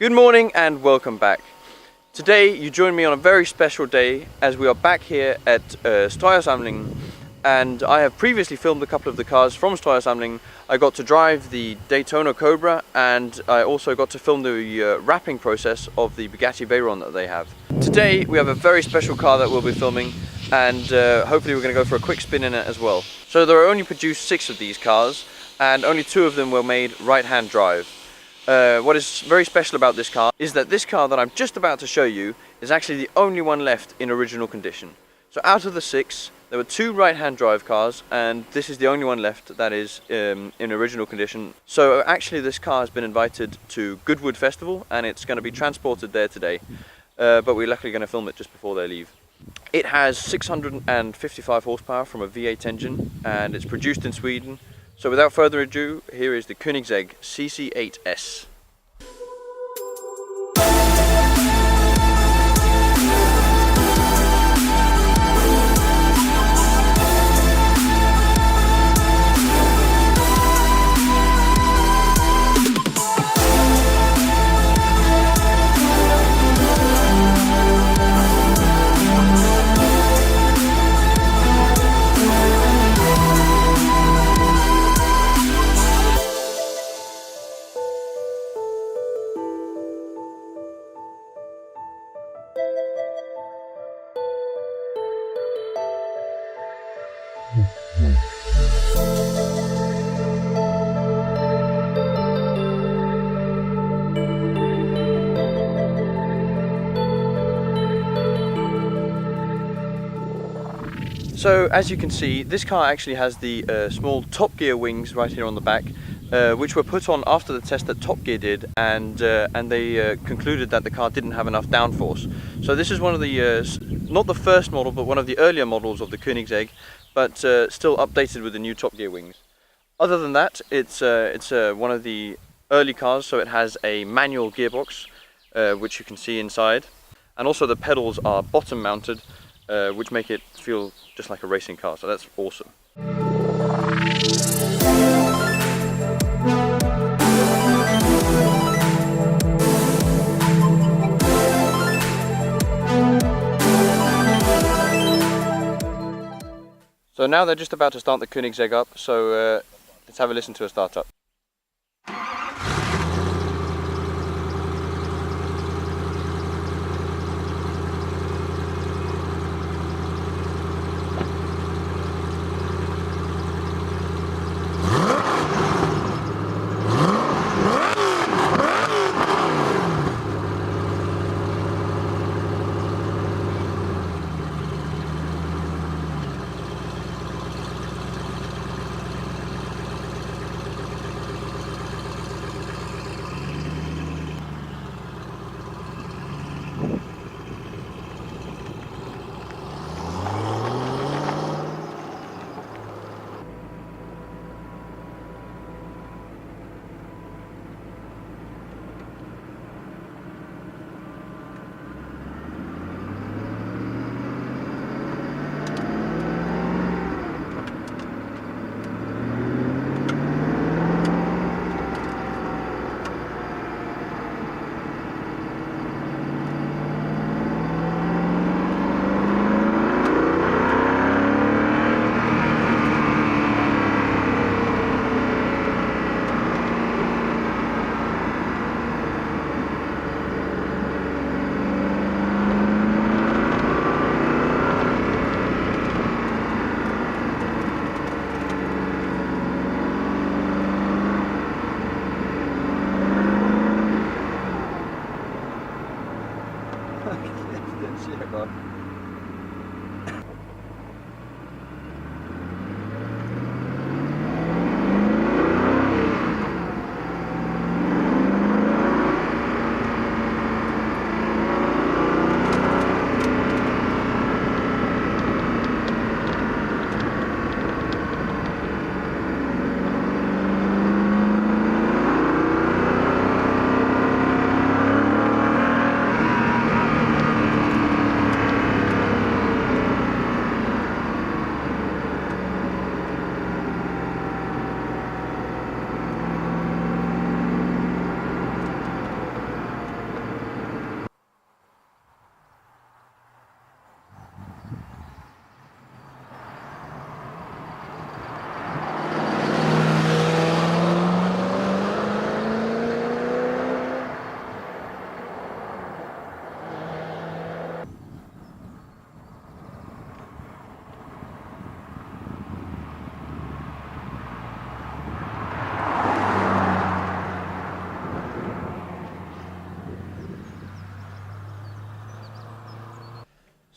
Good morning and welcome back. Today you join me on a very special day as we are back here at Steuersammlung, and I have previously filmed a couple of the cars from Steuersammlung. I got to drive the Daytona Cobra and I also got to film the wrapping process of the Bugatti Veyron that they have. Today we have a very special car that we'll be filming, and hopefully we're going to go for a quick spin in it as well. So there are only produced 6 of these cars and only 2 of them were made right-hand drive. What is very special about this car is that this car that I'm just about to show you is actually the only one left in original condition. So out of the 6, there were 2 right-hand drive cars and this is the only one left that is in original condition. So actually this car has been invited to Goodwood Festival and it's going to be transported there today, but we're luckily going to film it just before they leave. It has 655 horsepower from a V8 engine and it's produced in Sweden. So without further ado, here is the Koenigsegg CC8S. So as you can see, this car actually has the small Top Gear wings right here on the back, which were put on after the test that Top Gear did, and they concluded that the car didn't have enough downforce. So this is one of the, not the first model, but one of the earlier models of the Koenigsegg, but still updated with the new Top Gear wings. Other than that, it's one of the early cars, so it has a manual gearbox, which you can see inside, and also the pedals are bottom mounted, which make it feel just like a racing car, so that's awesome. So now they're just about to start the Koenigsegg up, so let's have a listen to a start up.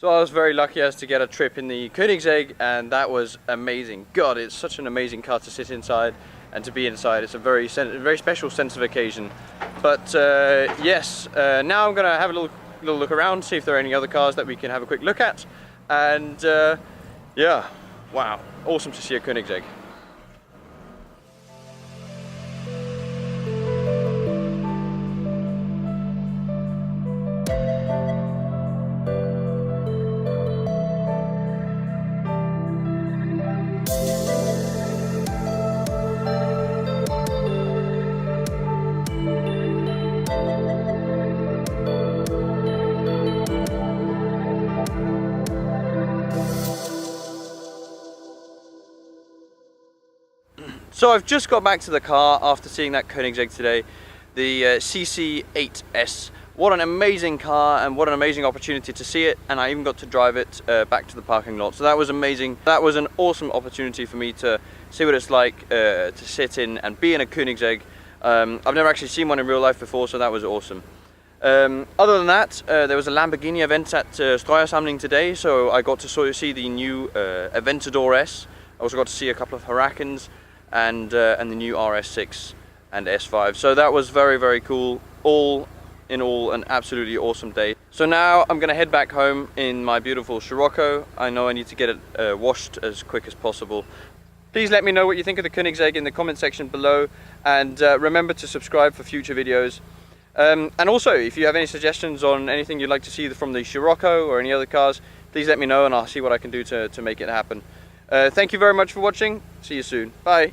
So I was very lucky as to get a trip in the Koenigsegg, and that was amazing. God, it's such an amazing car to sit inside and to be inside. It's a very special sense of occasion. But yes, now I'm gonna have a little look around, see if there are any other cars that we can have a quick look at. And yeah, wow, awesome to see a Koenigsegg. So I've just got back to the car after seeing that Koenigsegg today, the CC8S. What an amazing car and what an amazing opportunity to see it, and I even got to drive it back to the parking lot. So that was amazing. That was an awesome opportunity for me to see what it's like to sit in and be in a Koenigsegg. I've never actually seen one in real life before, so that was awesome. Other than that, there was a Lamborghini event at Steuersammlung today, so I got to sort of see the new Aventador S. I also got to see a couple of Huracans and the new RS6 and S5. So that was very cool. All in all, an absolutely awesome day. So now I'm gonna head back home in my beautiful Scirocco. I know I need to get it washed as quick as possible. Please let me know what you think of the Koenigsegg in the comment section below, and remember to subscribe for future videos. And also, if you have any suggestions on anything you'd like to see from the Scirocco or any other cars, please let me know and I'll see what I can do to make it happen. Thank you very much for watching. See you soon. Bye.